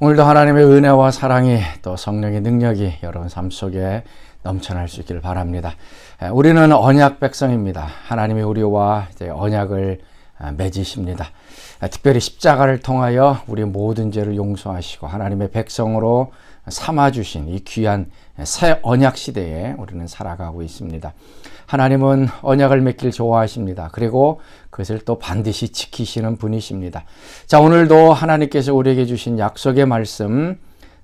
오늘도 하나님의 은혜와 사랑이 또 성령의 능력이 여러분 삶 속에 넘쳐날 수 있기를 바랍니다. 우리는 언약 백성입니다. 하나님이 우리와 이제 언약을 맺으십니다. 특별히 십자가를 통하여 우리 모든 죄를 용서하시고 하나님의 백성으로 삼아주신 이 귀한 새 언약 시대에 우리는 살아가고 있습니다. 하나님은 언약을 맺길 좋아하십니다. 그리고 그것을 또 반드시 지키시는 분이십니다. 자, 오늘도 하나님께서 우리에게 주신 약속의 말씀,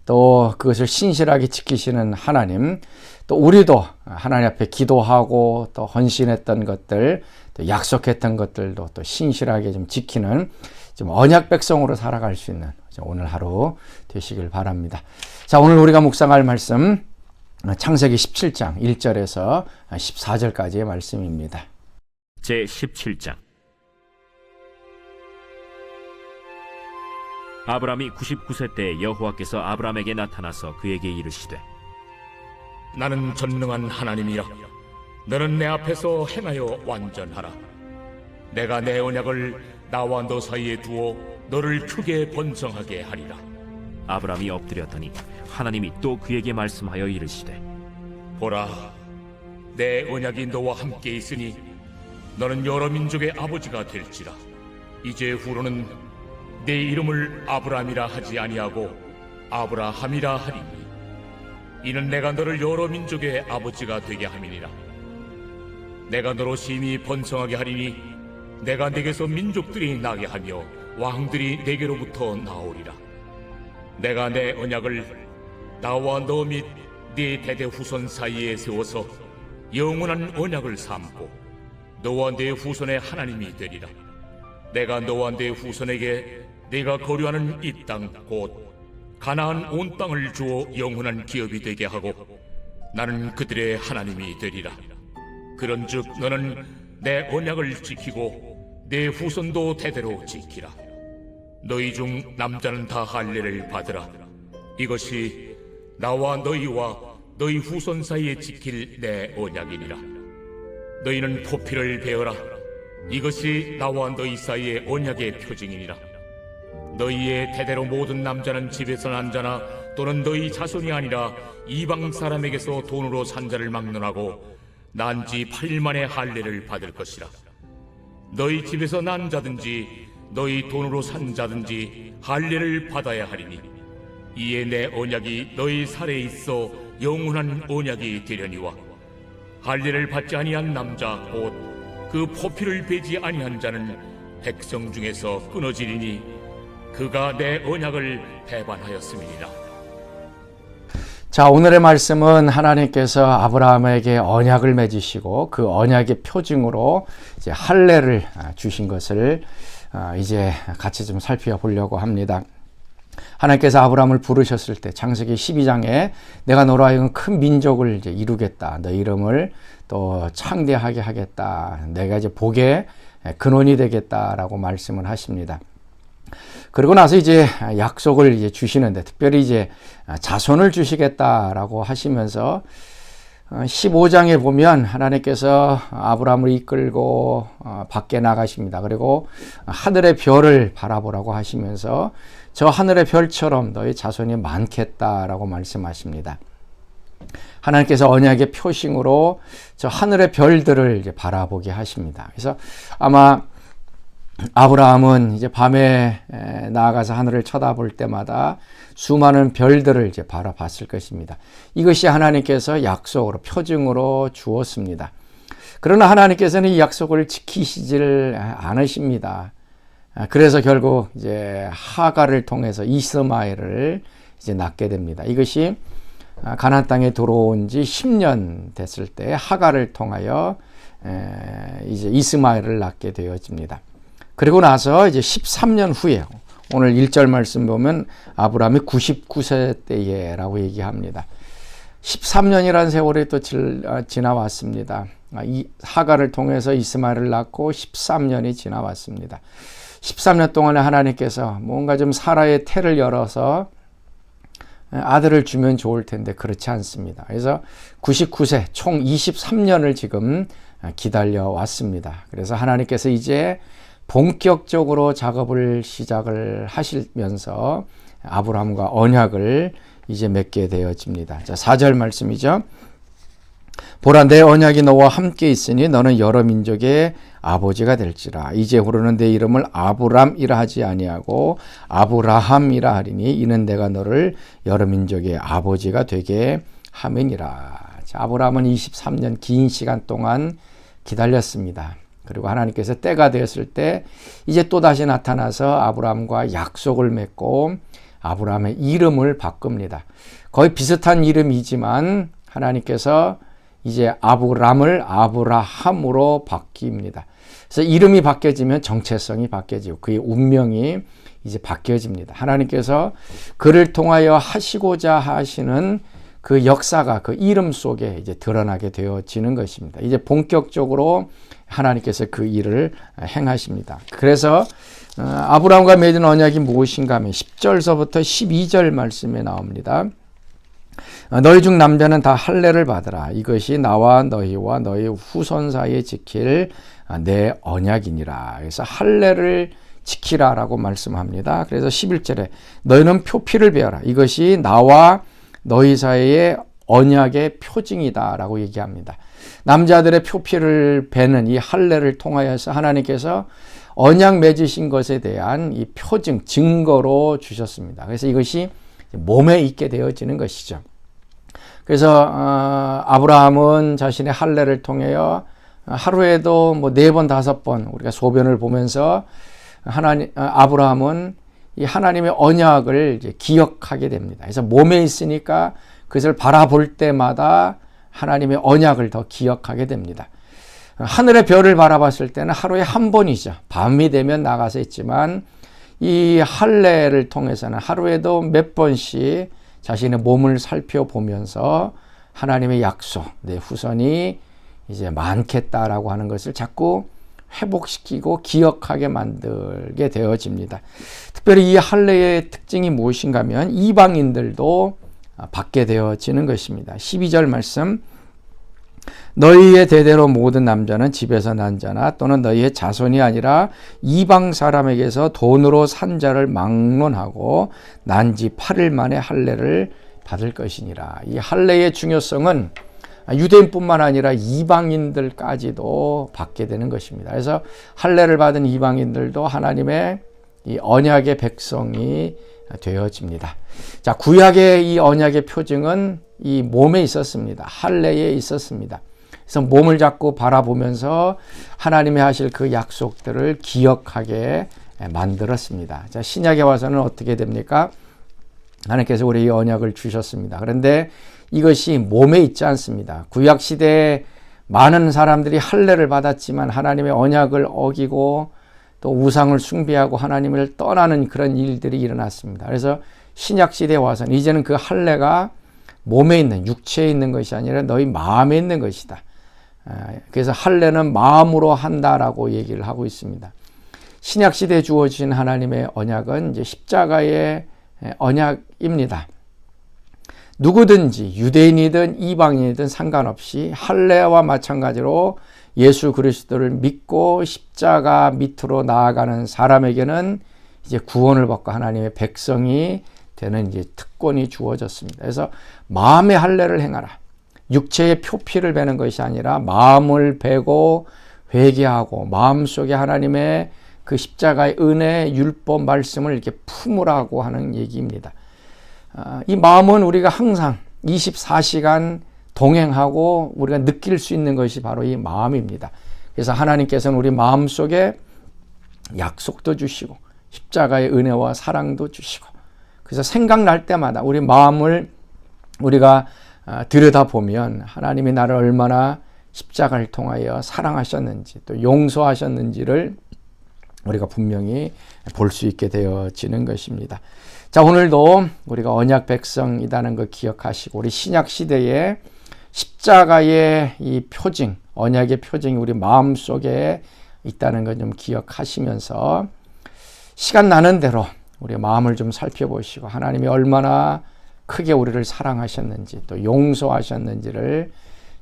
또 그것을 신실하게 지키시는 하나님, 또 우리도 하나님 앞에 기도하고 또 헌신했던 것들, 또 약속했던 것들도 또 신실하게 좀 지키는 좀 언약 백성으로 살아갈 수 있는 오늘 하루 되시길 바랍니다. 자, 오늘 우리가 묵상할 말씀 창세기 17장 1절에서 14절까지의 말씀입니다. 제 17장. 아브람이 99세 때 여호와께서 아브람에게 나타나서 그에게 이르시되 나는 전능한 하나님이라. 너는 내 앞에서 행하여 완전하라. 내가 내 언약을 나와 너 사이에 두어 너를 크게 번성하게 하리라. 아브람이 엎드렸더니 하나님이 또 그에게 말씀하여 이르시되 보라, 내 언약이 너와 함께 있으니 너는 여러 민족의 아버지가 될지라. 이제 후로는 내 이름을 아브람이라 하지 아니하고 아브라함이라 하리니 이는 내가 너를 여러 민족의 아버지가 되게 함이니라. 내가 너로 심히 번성하게 하리니 내가 네게서 민족들이 나게 하며 왕들이 네게로부터 나오리라. 내가 내 언약을 나와 너 및 네 대대 후손 사이에 세워서 영원한 언약을 삼고 너와 네 후손의 하나님이 되리라. 내가 너와 네 후손에게 네가 거류하는 이 땅 곧 가나안 온 땅을 주어 영원한 기업이 되게 하고 나는 그들의 하나님이 되리라. 그런즉 너는 내 언약을 지키고 내 후손도 대대로 지키라. 너희 중 남자는 다 할례를 받으라. 이것이 나와 너희와 너희 후손 사이에 지킬 내 언약이니라. 너희는 포피를 베어라. 이것이 나와 너희 사이의 언약의 표징이니라. 너희의 대대로 모든 남자는 집에서 난 자나 또는 너희 자손이 아니라 이방 사람에게서 돈으로 산 자를 막론하고 난 지 8일 만에 할례를 받을 것이라. 너희 집에서 난 자든지 너희 돈으로 산 자든지 할례를 받아야 하리니 이에 내 언약이 너희 살에 있어 영원한 언약이 되려니와 할례를 받지 아니한 남자 곧 그 포피를 베지 아니한 자는 백성 중에서 끊어지리니 그가 내 언약을 배반하였음이니라. 자, 오늘의 말씀은 하나님께서 아브라함에게 언약을 맺으시고 그 언약의 표징으로 이제 할례를 주신 것을 이제 같이 좀 살펴보려고 합니다. 하나님께서 아브라함을 부르셨을 때 창세기 12장에 내가 너로 하여금 큰 민족을 이제 이루겠다. 너 이름을 또 창대하게 하겠다. 내가 이제 복의 근원이 되겠다라고 말씀을 하십니다. 그러고 나서 이제 약속을 이제 주시는데 특별히 이제 자손을 주시겠다라고 하시면서 15장에 보면 하나님께서 아브라함을 이끌고 밖에 나가십니다. 그리고 하늘의 별을 바라보라고 하시면서 저 하늘의 별처럼 너희 자손이 많겠다라고 말씀하십니다. 하나님께서 언약의 표징으로 저 하늘의 별들을 이제 바라보게 하십니다. 그래서 아마 아브라함은 이제 밤에 나아가서 하늘을 쳐다볼 때마다 수많은 별들을 이제 바라봤을 것입니다. 이것이 하나님께서 약속으로 표징으로 주었습니다. 그러나 하나님께서는 이 약속을 지키시질 않으십니다. 그래서 결국 이제 하갈을 통해서 이스마엘을 이제 낳게 됩니다. 이것이 가나안 땅에 들어온 지 10년 됐을 때 하갈을 통하여 이제 이스마엘을 낳게 되어집니다. 그리고 나서 이제 13년 후에 오늘 1절 말씀 보면 아브라함이 99세 때에라고 얘기합니다. 13년이라는 세월이 또 지나왔습니다. 이 하갈을 통해서 이스마엘을 낳고 13년이 지나왔습니다. 13년 동안에 하나님께서 뭔가 좀 사라의 태를 열어서 아들을 주면 좋을 텐데 그렇지 않습니다. 그래서 99세 총 23년을 지금 기다려 왔습니다. 그래서 하나님께서 이제 본격적으로 작업을 시작을 하시면서 아브라함과 언약을 이제 맺게 되어집니다. 자, 4절 말씀이죠. 보라, 내 언약이 너와 함께 있으니 너는 여러 민족의 아버지가 될지라. 이제후로는 내 이름을 아브람이라 하지 아니하고 아브라함이라 하리니 이는 내가 너를 여러 민족의 아버지가 되게 함이니라. 자, 아브라함은 23년 긴 시간 동안 기다렸습니다. 그리고 하나님께서 때가 되었을 때 이제 또다시 나타나서 아브라함과 약속을 맺고 아브라함의 이름을 바꿉니다. 거의 비슷한 이름이지만 하나님께서 이제 아브람을 아브라함으로 바뀝니다. 그래서 이름이 바뀌어지면 정체성이 바뀌어지고 그의 운명이 이제 바뀌어집니다. 하나님께서 그를 통하여 하시고자 하시는 그 역사가 그 이름 속에 이제 드러나게 되어지는 것입니다. 이제 본격적으로 하나님께서 그 일을 행하십니다. 그래서 아브라함과 맺은 언약이 무엇인가 하면 10절서부터 12절 말씀에 나옵니다. 너희 중 남자는 다 할례를 받으라. 이것이 나와 너희와 너희 후손 사이에 지킬 내 언약이니라. 그래서 할례를 지키라라고 말씀합니다. 그래서 11절에 너희는 표피를 베어라. 이것이 나와 너희 사이의 언약의 표징이다라고 얘기합니다. 남자들의 표피를 베는 이 할례를 통하여서 하나님께서 언약 맺으신 것에 대한 이 표징, 증거로 주셨습니다. 그래서 이것이 몸에 있게 되어지는 것이죠. 그래서 아브라함은 자신의 할례를 통하여 하루에도 뭐 4번, 5번 우리가 소변을 보면서 아브라함은 이 하나님의 언약을 이제 기억하게 됩니다. 그래서 몸에 있으니까 그것을 바라볼 때마다 하나님의 언약을 더 기억하게 됩니다. 하늘의 별을 바라봤을 때는 하루에 한 번이죠. 밤이 되면 나가서 있지만 이 할례를 통해서는 하루에도 몇 번씩 자신의 몸을 살펴보면서 하나님의 약속, 내 후손이 이제 많겠다라고 하는 것을 자꾸 회복시키고 기억하게 만들게 되어집니다. 특별히 이 할례의 특징이 무엇인가 하면 이방인들도 받게 되어지는 것입니다. 12절 말씀, 너희의 대대로 모든 남자는 집에서 난 자나 또는 너희의 자손이 아니라 이방 사람에게서 돈으로 산 자를 막론하고 난 지 8일 만에 할례를 받을 것이니라. 이 할례의 중요성은 유대인뿐만 아니라 이방인들까지도 받게 되는 것입니다. 그래서 할례를 받은 이방인들도 하나님의 이 언약의 백성이 되어집니다. 자, 구약의 이 언약의 표징은 이 몸에 있었습니다. 할례에 있었습니다. 그래서 몸을 잡고 바라보면서 하나님이 하실 그 약속들을 기억하게 만들었습니다. 자, 신약에 와서는 어떻게 됩니까? 하나님께서 우리 이 언약을 주셨습니다. 그런데 이것이 몸에 있지 않습니다. 구약 시대에 많은 사람들이 할례를 받았지만 하나님의 언약을 어기고 또 우상을 숭배하고 하나님을 떠나는 그런 일들이 일어났습니다. 그래서 신약 시대에 와서는 이제는 그 할례가 몸에 있는, 육체에 있는 것이 아니라 너희 마음에 있는 것이다. 그래서 할례는 마음으로 한다라고 얘기를 하고 있습니다. 신약 시대에 주어진 하나님의 언약은 이제 십자가의 언약입니다. 누구든지 유대인이든 이방인이든 상관없이 할례와 마찬가지로 예수 그리스도를 믿고 십자가 밑으로 나아가는 사람에게는 이제 구원을 받고 하나님의 백성이 되는 이제 특권이 주어졌습니다. 그래서 마음의 할례를 행하라. 육체의 표피를 베는 것이 아니라 마음을 베고 회개하고 마음속에 하나님의 그 십자가의 은혜, 율법 말씀을 이렇게 품으라고 하는 얘기입니다. 이 마음은 우리가 항상 24시간 동행하고 우리가 느낄 수 있는 것이 바로 이 마음입니다. 그래서 하나님께서는 우리 마음속에 약속도 주시고 십자가의 은혜와 사랑도 주시고 그래서 생각날 때마다 우리 마음을 우리가 들여다보면 하나님이 나를 얼마나 십자가를 통하여 사랑하셨는지 또 용서하셨는지를 우리가 분명히 볼 수 있게 되어지는 것입니다. 자, 오늘도 우리가 언약 백성이라는 걸 기억하시고 우리 신약 시대에 십자가의 이 표징, 언약의 표징이 우리 마음속에 있다는 걸 좀 기억하시면서 시간 나는 대로 우리 마음을 좀 살펴보시고 하나님이 얼마나 크게 우리를 사랑하셨는지 또 용서하셨는지를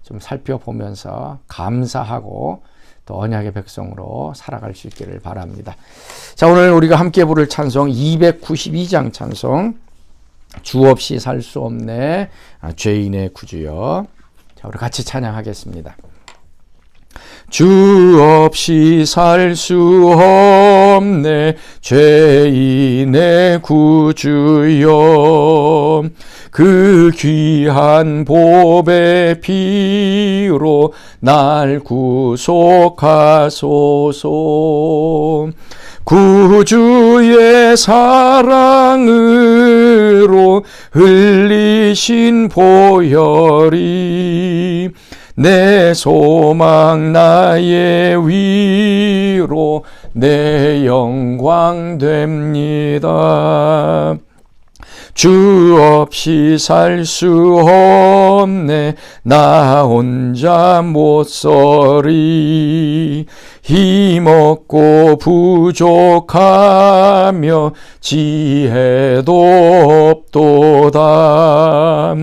좀 살펴보면서 감사하고 또 언약의 백성으로 살아갈 수 있기를 바랍니다. 자, 오늘 우리가 함께 부를 찬송 292장 찬송, 주 없이 살 수 없네 죄인의 구주여. 자, 우리 같이 찬양하겠습니다. 주 없이 살 수 없네 죄인의 구주여. 그 귀한 보배 피로 날 구속하소서. 구주의 사랑으로 흘리신 보혈이 내 소망 나의 위로 내 영광 됩니다. 주 없이 살 수 없네 나 혼자 못 서리. 힘없고 부족하며 지혜도 없도다.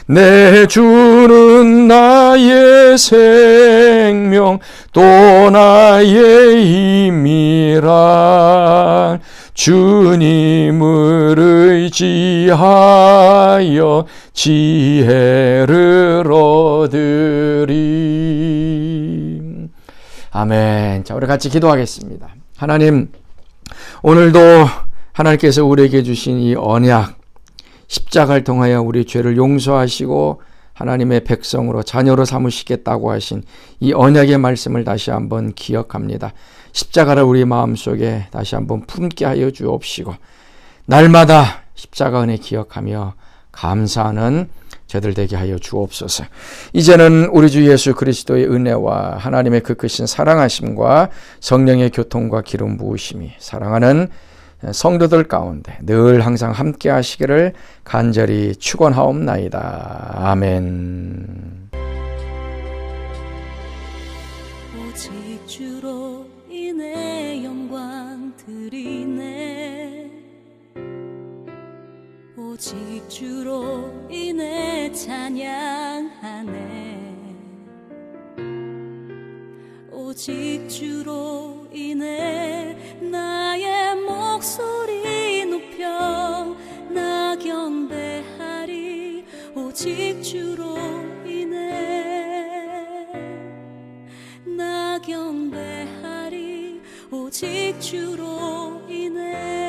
내 주는 나의 생명 또 나의 힘이라. 주님을 의지하여 지혜를 얻으리. 아멘. 자, 우리 같이 기도하겠습니다. 하나님, 오늘도 하나님께서 우리에게 주신 이 언약, 십자가를 통하여 우리 죄를 용서하시고 하나님의 백성으로 자녀로 삼으시겠다고 하신 이 언약의 말씀을 다시 한번 기억합니다. 십자가를 우리 마음속에 다시 한번 품게 하여 주옵시고 날마다 십자가 은혜 기억하며 감사하는 저들 되게 하여 주옵소서. 이제는 우리 주 예수 그리스도의 은혜와 하나님의 그 크신 사랑하심과 성령의 교통과 기름 부으심이 사랑하는 성도들 가운데 늘 항상 함께 하시기를 간절히 축원하옵나이다. 아멘. 오직 주로 인해 영광 드리네. 오직 주로 인해 찬양하네. 오직 주로 인해 나의 목소리 높여 나 경배하리. 오직 주로 인해 나 경배하리. 오직 주로 인해